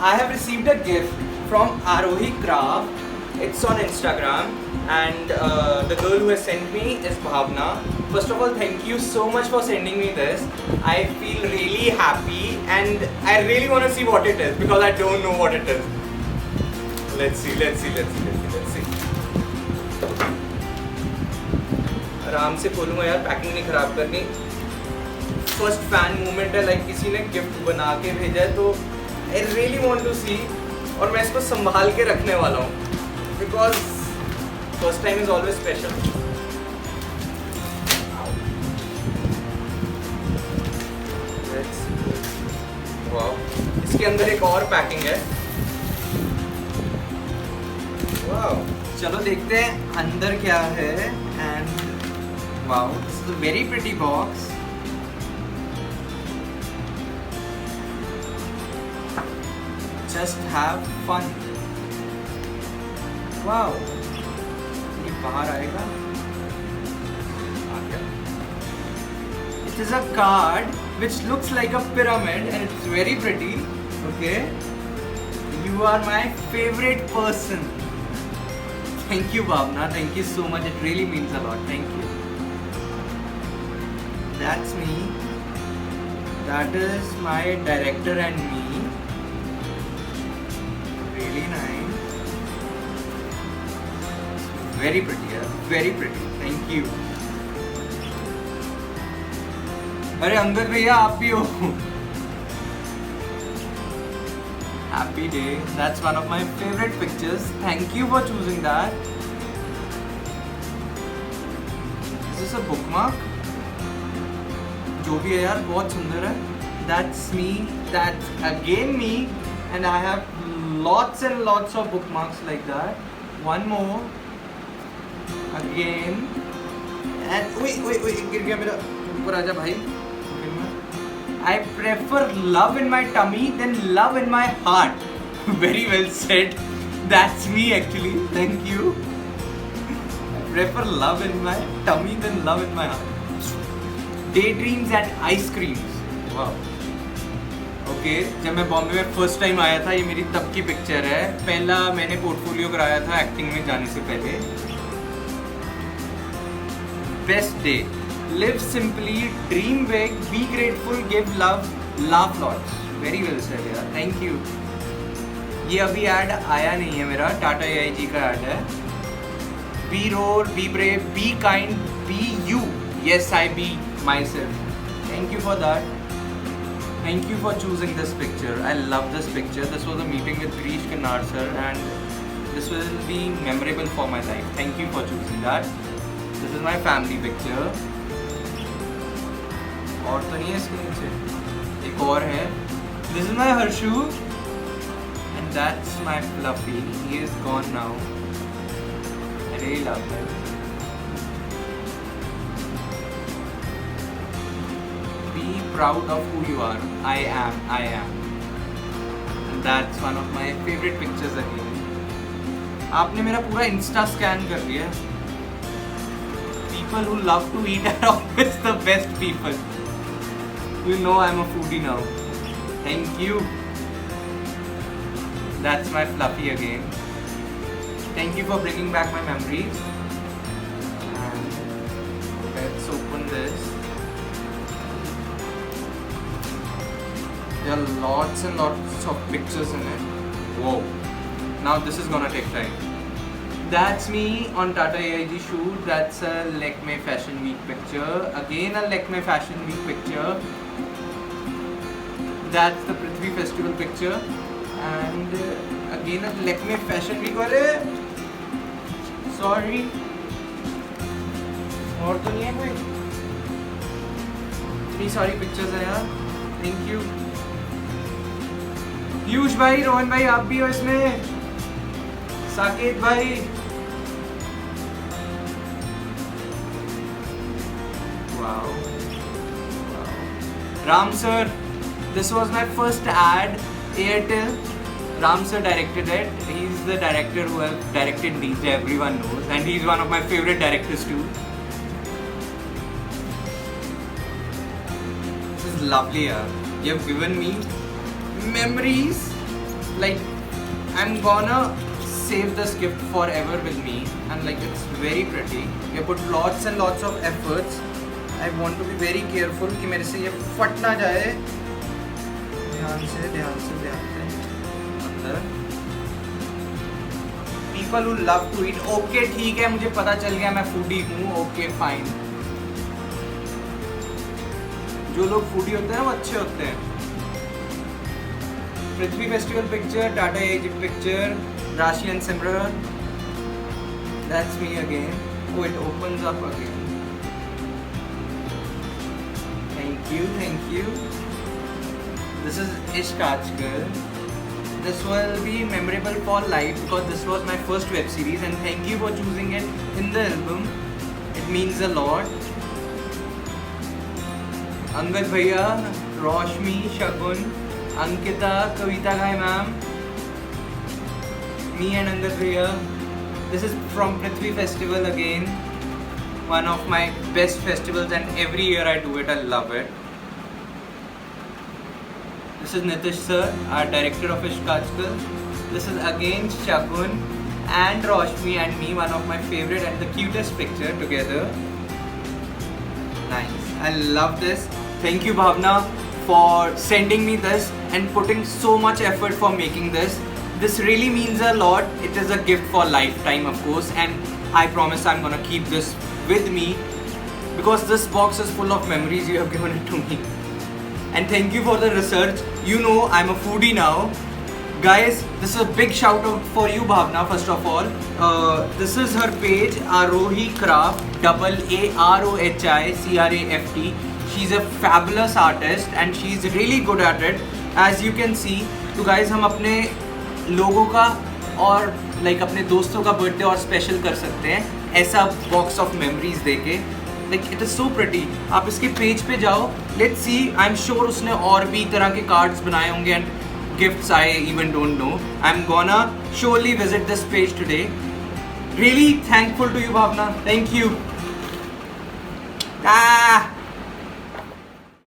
I have received a gift from Arohi Craft. It's on Instagram, and the girl who has sent me is Bhavna. First of all, thank you so much for sending me this. I feel really happy, and I really want to see what it is because I don't know what it is. Let's see. आराम से खोलूंगा यार, packing नहीं खराब करनी. First fan moment है, like किसी ने गिफ्ट बना के भेजा है तो आई रियली वांट टू सी. और मैं इसको संभाल के रखने वाला हूँ because first time is always special. Wow, इसके अंदर एक और पैकिंग है. वाओ, चलो देखते हैं अंदर क्या है. And wow, this is a very pretty box. Just have fun. Wow, ये बाहर आएगा. आ गया. It is a card which looks like a pyramid and it's very pretty. Okay, you are my favorite person. Thank you, Bhavna. Thank you so much. It really means a lot. Thank you. That's me. That is my director and me. Really nice. Very pretty, yeah? Very pretty. Thank you. अरे अंगद भैया, आप भी हो. Happy day. That's one of my favorite pictures. Thank you for choosing that. Is this a bookmark? जो भी है यार, बहुत सुंदर है. That's me. That's again me. And I have lots and lots of bookmarks like that. One more. Again. And wait, गिर गया मेरा. ऊपर आजा भाई. I prefer love in my tummy than love in my heart. Very well said. That's me actually. Thank you. I prefer love in my tummy than love in my heart. Daydreams and ice creams. Wow. Okay, जब मैं बॉम्बे में first time आया था, ये मेरी तब की picture है. पहला मैंने पोर्टफोलियो कराया था एक्टिंग में जाने से पहले. Best day. Live simply, dream big, be grateful, give love, laugh lots. Very well said यार. Thank you. ये अभी ऐड आया नहीं है मेरा, टाटा AIG का ऐड है. Be roar, be brave, be kind, be you. Yes, I be myself. Thank you for that. Thank you for choosing this picture. I love this picture. This was a meeting with Grish Kannar sir and this will be memorable for my life. Thank you for choosing that. This is my family picture. और तो नहीं है इसके नीचे, एक और है. This is my Harshu and that's my Fluffy. He is gone now. I really love him. Be proud of who you are. I am. And that's one of my favorite pictures again. आपने मेरा पूरा Insta scan कर दिया. People who love to eat are always the best people. You know I'm a foodie now. Thank you. That's my Fluffy again. Thank you for bringing back my memories. And let's open this. There are lots and lots of pictures in it. Whoa. Now this is gonna take time. That's me on Tata AIG shoot. That's a Lakme Fashion Week picture. Again a Lakme Fashion Week picture. That's the Prithvi Festival picture. And again a Lakme Fashion Week. Sorry. और तो नहीं है कोई. इतनी सारी pictures है यार. Thank you. Piyush भाई, रोहन भाई, आप भी हो इसमें. साकेत भाई. Wow. Ram sir, this was my first ad. Airtel. Ram sir directed it. He's the director who has directed DJ, everyone knows, and he's one of my favorite directors too. This is lovely, yaar. You have given me memories like I'm gonna save this gift forever with me, and like it's very pretty. We have put lots and lots of efforts. I want to be very careful कि मेरे से ये फट ना जाए. ध्यान से अंदर. People who love to eat. Okay, ठीक है, मुझे पता चल गया मैं foodie हूँ. Okay, fine. जो लोग foodie होते हैं ना वो अच्छे होते हैं. Prithvi festival picture, Tata Egypt picture, Rashi and Simran. That's me again. Oh, it opens up again. Thank you. This is Ishq Aajkal. This will be memorable for life because this was my first web series, and thank you for choosing it in the album. It means a lot. Angad Bhaiya, Roshmi, Shagun, Ankita, Kavita Ghai ma'am, me and Angad Bhaiya. This is from Prithvi Festival again. One of my best festivals, and every year I do it. I love it. This is Nitish sir, our director of Ishq Aajkal. This is again Shagun and Roshmi and me, one of my favorite and the cutest picture together. Nice. I love this. Thank you Bhavna for sending me this and putting so much effort for making this. This really means a lot. It is a gift for lifetime, of course, and I promise I'm gonna keep this with me because this box is full of memories. You have given it to me. And thank you for the research. You know I'm a foodie now. Guys, this is a big shout out for you Bhavna first of all. This is her page, Arohi Craft, AAROHI CRAFT. She's a fabulous artist and she's really good at it, as you can see. तो guys, हम अपने लोगों का और like अपने दोस्तों का birthday और स्पेशल कर सकते हैं ऐसा बॉक्स ऑफ मेमोरीज देके. Like it is so pretty. आप इसके पेज पे जाओ. Let's see. I'm sure उसने और भी तरह के कार्ड्स बनाए होंगे and gifts I even don't know. I'm gonna surely visit this page today. Really thankful to you Bhavna. Thank you.